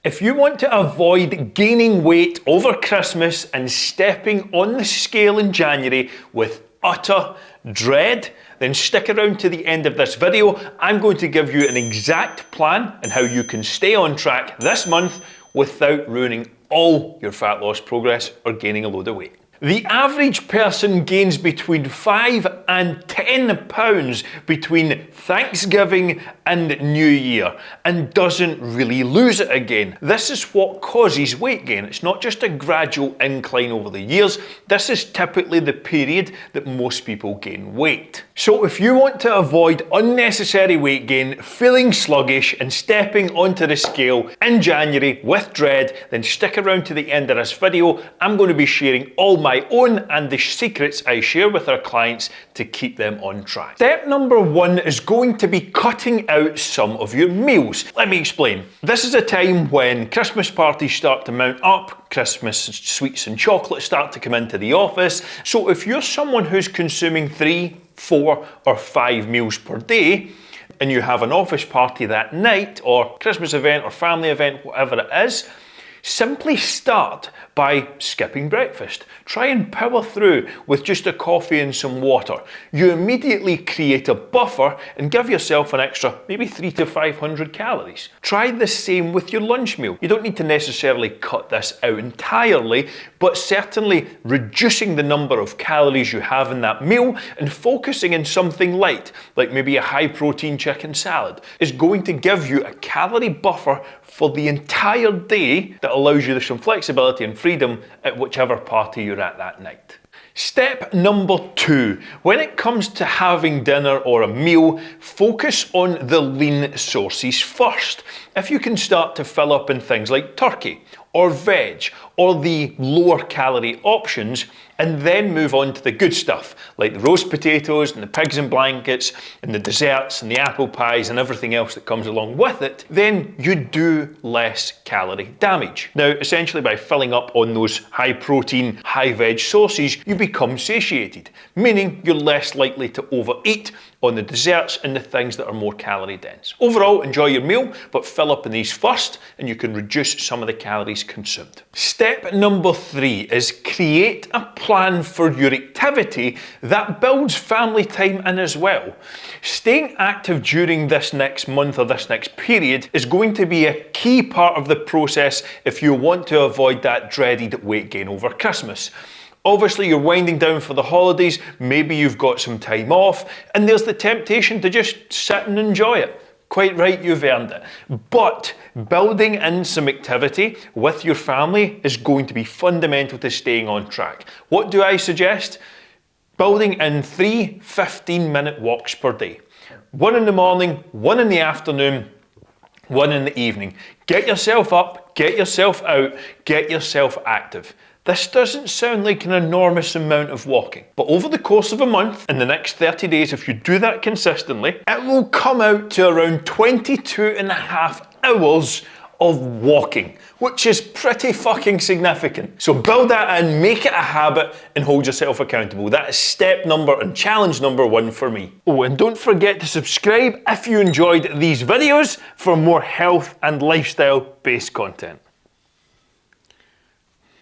If you want to avoid gaining weight over Christmas and stepping on the scale in January with utter dread, then stick around to the end of this video. I'm going to give you an exact plan on how you can stay on track this month without ruining all your fat loss progress or gaining a load of weight. The average person gains between 5 and 10 pounds between Thanksgiving and New Year and doesn't really lose it again. This is what causes weight gain. It's not just a gradual incline over the years. This is typically the period that most people gain weight. So if you want to avoid unnecessary weight gain, feeling sluggish and stepping onto the scale in January with dread, then stick around to the end of this video. I'm going to be sharing all my own and the secrets I share with our clients to keep them on track. Step number 1 is going to be cutting out some of your meals. Let me explain. This is a time when Christmas parties start to mount up, Christmas sweets and chocolates start to come into the office. So if you're someone who's consuming 3, 4 or 5 meals per day, and you have an office party that night or Christmas event or family event, whatever it is, simply start by skipping breakfast. Try and power through with just a coffee and some water. You immediately create a buffer and give yourself an extra maybe 300 to 500 calories. Try the same with your lunch meal. You don't need to necessarily cut this out entirely, but certainly reducing the number of calories you have in that meal and focusing on something light, like maybe a high protein chicken salad, is going to give you a calorie buffer for the entire day that allows you some flexibility and freedom at whichever party you're at that night. Step number 2, when it comes to having dinner or a meal, focus on the lean sources first. If you can start to fill up in things like turkey or veg or the lower calorie options, and then move on to the good stuff, like the roast potatoes and the pigs in blankets and the desserts and the apple pies and everything else that comes along with it, then you do less calorie damage. Now, essentially by filling up on those high protein, high veg sources, you become satiated, meaning you're less likely to overeat on the desserts and the things that are more calorie dense. Overall, enjoy your meal, but fill up in these first and you can reduce some of the calories consumed. Step number 3 is create a plan for your activity that builds family time in as well. Staying active during this next month or this next period is going to be a key part of the process if you want to avoid that dreaded weight gain over Christmas. Obviously, you're winding down for the holidays, maybe you've got some time off, and there's the temptation to just sit and enjoy it. Quite right, you've earned it. But building in some activity with your family is going to be fundamental to staying on track. What do I suggest? Building in 3 15-minute walks per day. 1 in the morning, 1 in the afternoon, 1 in the evening. Get yourself up, get yourself out, get yourself active. This doesn't sound like an enormous amount of walking, but over the course of a month, in the next 30 days, if you do that consistently, it will come out to around 22.5 hours of walking, which is pretty fucking significant. So build that in, make it a habit, and hold yourself accountable. That is step number and challenge number 1 for me. Oh, and don't forget to subscribe if you enjoyed these videos for more health and lifestyle-based content.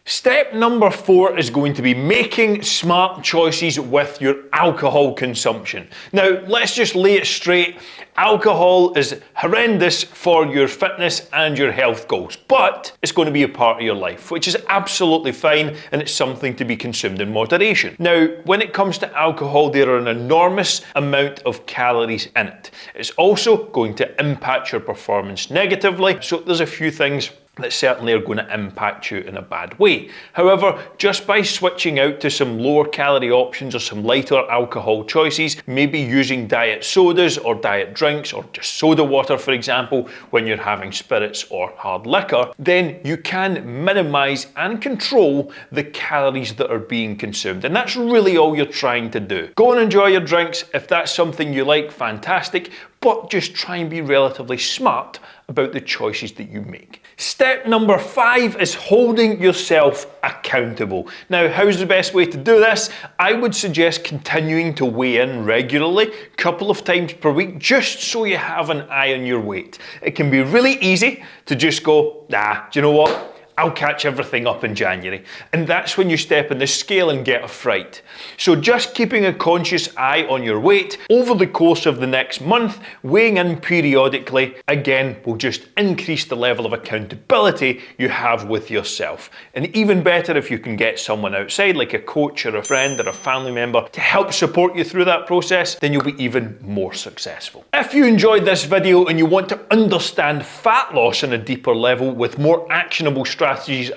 Step number 4 is going to be making smart choices with your alcohol consumption. Now, let's just lay it straight. Alcohol is horrendous for your fitness and your health goals, but it's going to be a part of your life, which is absolutely fine, and it's something to be consumed in moderation. Now, when it comes to alcohol, there are an enormous amount of calories in it. It's also going to impact your performance negatively, so there's a few things that certainly are going to impact you in a bad way. However, just by switching out to some lower calorie options or some lighter alcohol choices, maybe using diet sodas or diet drinks or just soda water, for example, when you're having spirits or hard liquor, then you can minimize and control the calories that are being consumed. And that's really all you're trying to do. Go and enjoy your drinks. If that's something you like, fantastic, but just try and be relatively smart about the choices that you make. Step number 5 is holding yourself accountable. Now, how's the best way to do this? I would suggest continuing to weigh in regularly, a couple of times per week, just so you have an eye on your weight. It can be really easy to just go, nah, do you know what? I'll catch everything up in January. And that's when you step on the scale and get a fright. So just keeping a conscious eye on your weight over the course of the next month, weighing in periodically, again, will just increase the level of accountability you have with yourself. And even better if you can get someone outside, like a coach or a friend or a family member, to help support you through that process, then you'll be even more successful. If you enjoyed this video and you want to understand fat loss on a deeper level with more actionable strategies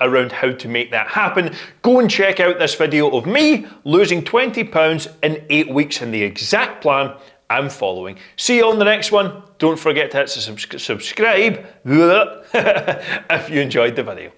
around how to make that happen, go and check out this video of me losing 20 pounds in 8 weeks and the exact plan I'm following. See you on the next one. Don't forget to hit subscribe if you enjoyed the video.